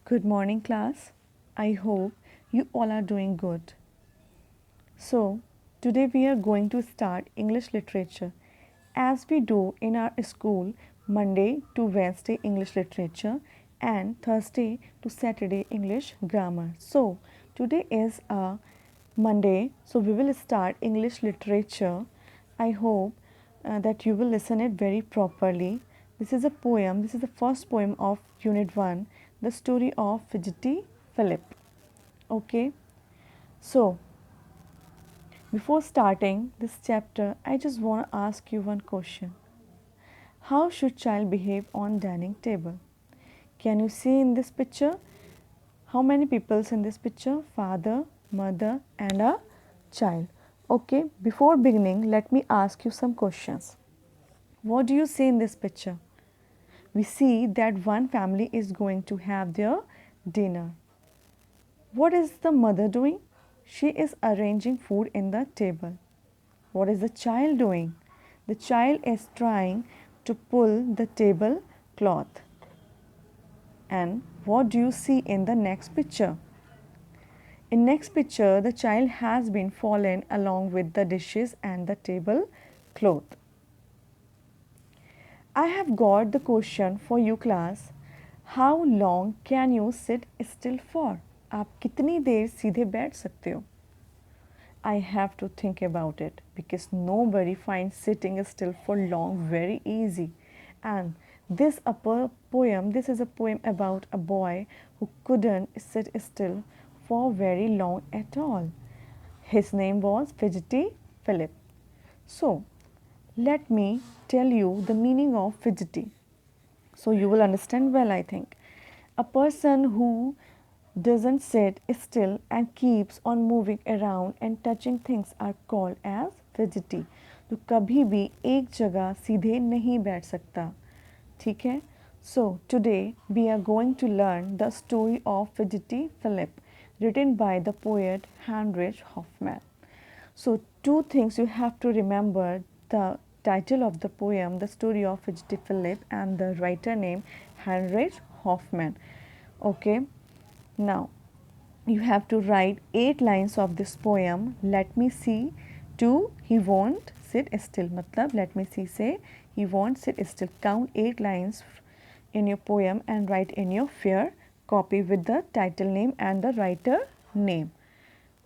Good morning, class. I hope you all are doing good. So, today we are going to start English literature as we do in our school Monday to Wednesday English literature and Thursday to Saturday English grammar. So, today is a Monday, so we will start English literature. I hope that you will listen it very properly. This is a poem. This is the first poem of Unit 1, The Story of Fidgety Philip. Okay, so before starting this chapter, I just want to ask you one question. How should child behave on dining table? Can you see in this picture how many peoples in this picture? Father, mother and a child. Okay, before beginning, let me ask you some questions. What do you see in this picture? We see that one family is going to have their dinner. What is the mother doing? She is arranging food in the table. What is the child doing? The child is trying to pull the table cloth. And what do you see in the next picture? In next picture, the child has been fallen along with the dishes and the table cloth. I have got the question for you class. How long can you sit still for? आप कितनी देर सीधे बैठ सकते हो? I have to think about it because nobody finds sitting still for long very easy. And this is a poem about a boy who couldn't sit still for very long at all. His name was Fidgety Philip. So, let me tell you the meaning of fidgety. So, you will understand well, I think. A person who doesn't sit still and keeps on moving around and touching things are called as fidgety. तो कभी भी एक जगह सीधे नहीं बैठ सकता, ठीक है? So today we are going to learn the story of Fidgety Philip, written by the poet Heinrich Hoffmann. So two things you have to remember: the title of the poem, The Story of Fidgety Philip, and the writer name Heinrich Hoffmann. Okay. Now, you have to write 8 lines of this poem. Let me see. 2. He won't sit still. Matlab, let me see, say, he won't sit still. Count 8 lines in your poem and write in your fair copy with the title name and the writer name.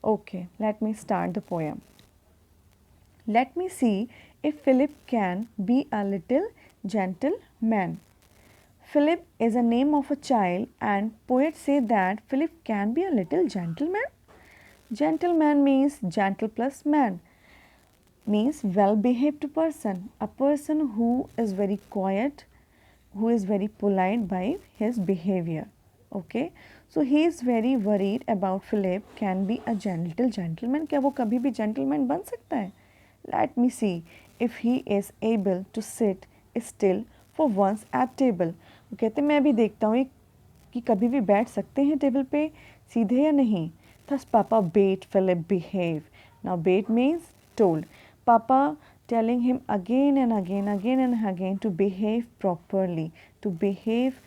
Okay, let me start the poem. Let me see if Philip can be a little gentleman. Philip is a name of a child, and poets say that Philip can be a little gentleman. Gentleman means gentle plus man, means well behaved person, a person who is very quiet, who is very polite by his behavior. Okay, so he is very worried about Philip can be a gentle gentleman. क्या वो कभी भी gentleman बन सकता है? Let me see if he is able to sit still for once at table. वो कहते मैं भी देखता हूँ कि कभी भी बैठ सकते हैं टेबल पे सीधे या नहीं. Thus Papa bade Philip behave. Now bade means told. Papa telling him again and again to behave properly, to behave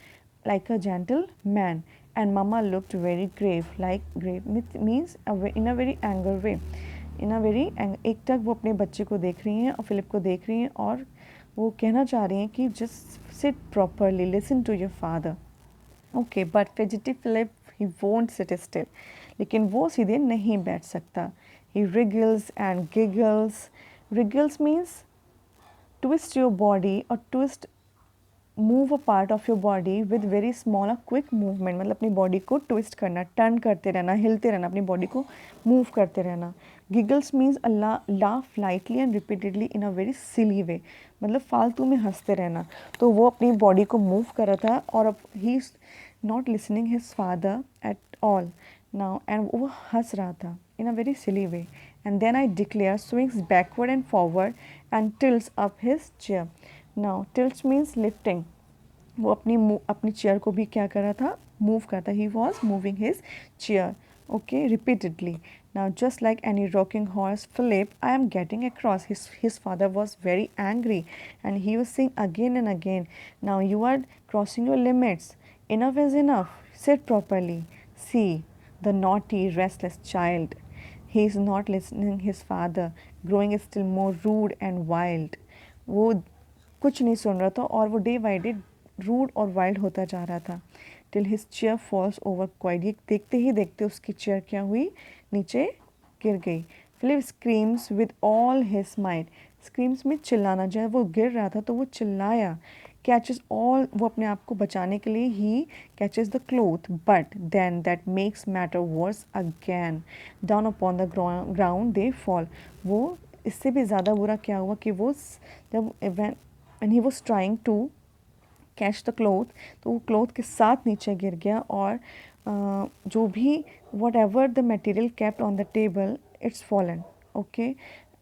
like a gentleman. And Mama looked very grave, like grave means in a very angry way. In a very एक तक वो अपने बच्चे को देख रही हैं और फिलिप को देख रही हैं और वो कहना चाह रही हैं कि just sit properly, listen to your father. Okay, but fidgety Philip he won't sit still. लेकिन वो सीधे नहीं बैठ सकता. He wriggles and giggles. Wriggles means twist your body और twist move a part of your body with very small a quick movement. मतलब अपनी body को ट्विस्ट करना, टर्न करते रहना, हिलते रहना, अपनी बॉडी को मूव करते रहना. Giggles means laugh lightly and repeatedly in a very silly way. मतलब फालतू में हंसते रहना. तो वो अपनी बॉडी को मूव कर रहा था और अब he is not listening his father at all now and वो हंस रहा था in a very silly way. And then I declare swings backward and forward and tilts up his chair. Now tilts means lifting. वो अपनी chair को भी क्या कर रहा था, मूव करता. He was moving his chair. Okay, repeatedly. Now, just like any rocking horse, Philip, I am getting across. His father was very angry and he was saying again and again, now you are crossing your limits. Enough is enough. Sit properly. See, the naughty, restless child. He is not listening his father, growing still more rude and wild. वो कुछ नहीं सुन रहा था और वो day by day rude और wild होता जा रहा था. Till his chair falls over quite. ये देखते ही देखते उसकी चेयर क्या हुई, नीचे गिर गई. Philip screams with all his might. Screams में चिल्लाना, जब वो गिर रहा था तो वो चिल्लाया. कैचेस ऑल, वो अपने आप को बचाने के लिए he catches the cloth, but then that makes matter worse again. Down upon the ground they fall. वो इससे भी ज़्यादा बुरा क्या हुआ कि वो जब when he was trying to catch the cloth, तो वो क्लोथ के साथ नीचे गिर गया. और जो भी whatever the material kept on the table, it's fallen. Okay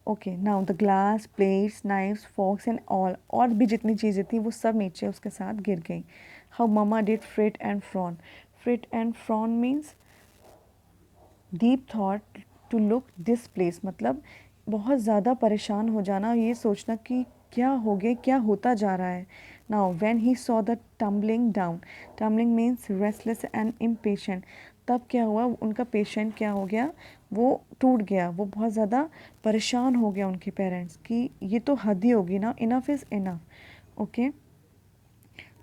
okay, now the glass, plates, knifes, forks and all, और भी जितनी चीज़ें थी वो सब नीचे उसके साथ गिर गई. How mama did fret and frown. Fret and frown means deep thought, to look displeased, मतलब बहुत ज़्यादा परेशान हो जाना, ये सोचना कि क्या हो गया, क्या होता जा रहा है. Now when he saw the tumbling down. Tumbling means restless and impatient. तब क्या हुआ, उनका पेशेंट क्या हो गया, वो टूट गया. वो बहुत ज़्यादा परेशान हो गया उनके पेरेंट्स कि ये तो हद ही होगी ना, enough is enough. Okay,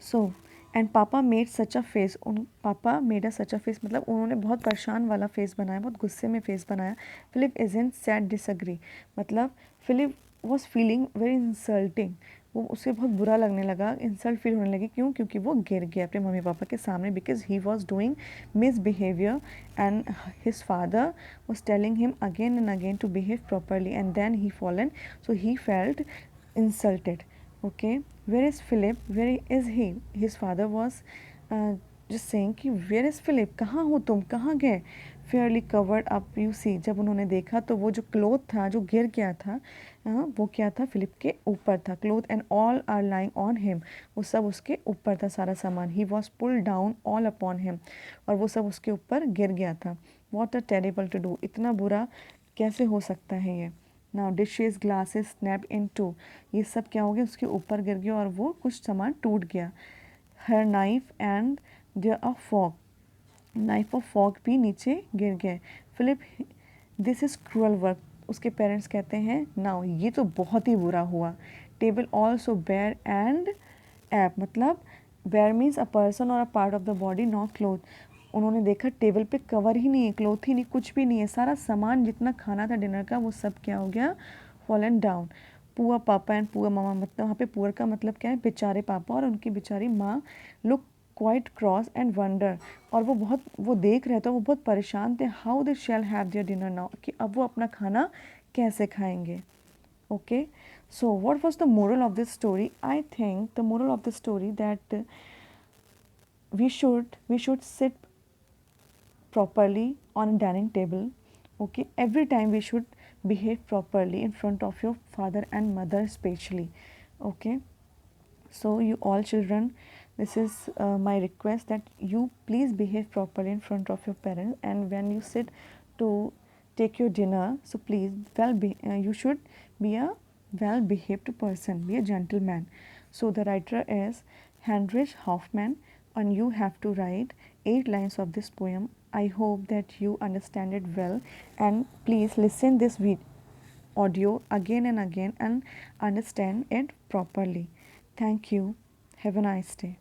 so and पापा मेड सच अ फेस. उन पापा made a such a face, मतलब उन्होंने बहुत परेशान वाला फेस बनाया, बहुत गुस्से में फेस बनाया. Philip is in sad disagree, मतलब Philip was feeling very insulting. वो उसे बहुत बुरा लगने लगा, इंसल्ट फील होने लगी. क्यों? क्योंकि वो गिर गया अपने मम्मी पापा के सामने, because he was doing misbehaviour and his father was telling him again and again to behave properly, and then he fallen, so he felt insulted. Okay, where is Philip, where is he? His father was just saying कि where is Philip, कहाँ हो तुम, कहाँ गए. Fairlie covered up, you see. जब उन्होंने देखा तो वो जो क्लोथ था जो गिर गया था, वो क्या था, फिलिप के ऊपर था. Cloth and all are lying on him, वो सब उसके ऊपर था, सारा सामान. He was pulled down all upon him, और वो सब उसके ऊपर गिर गया था. What a terrible to do, इतना बुरा कैसे हो सकता है ये. Now dishes, glasses snap in two, ये सब क्या हो गया, उसके ऊपर गिर गया और वो कुछ सामान टूट गया. Her knife and the a fork, knife और फॉक भी नीचे गिर गए. Philip, this is cruel work. उसके पेरेंट्स कहते हैं नाउ ये तो बहुत ही बुरा हुआ. Table also bare and ape, मतलब बेयर मीन्स अ पर्सन और a part of the body, not cloth. उन्होंने देखा टेबल पे कवर ही नहीं है, क्लोथ ही नहीं, कुछ भी नहीं है. सारा सामान जितना खाना था डिनर का वो सब क्या हो गया, फॉलन डाउन. पुअर पापा एंड पुअर मामा, मतलब वहाँ पे पुअर का मतलब क्या है, बेचारे पापा और उनकी बेचारी माँ. Look quite cross and wonder, और वो बहुत, वो देख रहे थे, वो बहुत परेशान थे. How they shall have their dinner now, कि अब वो अपना खाना कैसे खाएंगे. Okay, so what was the moral of this story. I think the moral of the story that we should sit properly on a dining table. Okay, every time we should behave properly in front of your father and mother especially. Okay, so you all children, this is my request that you please behave properly in front of your parents, and when you sit to take your dinner, so please you should be a well behaved person, be a gentleman. So the writer is Heinrich Hoffmann, and you have to write 8 lines of this poem. I hope that you understand it well, and please listen this audio again and again and understand it properly. Thank you. Have a nice day.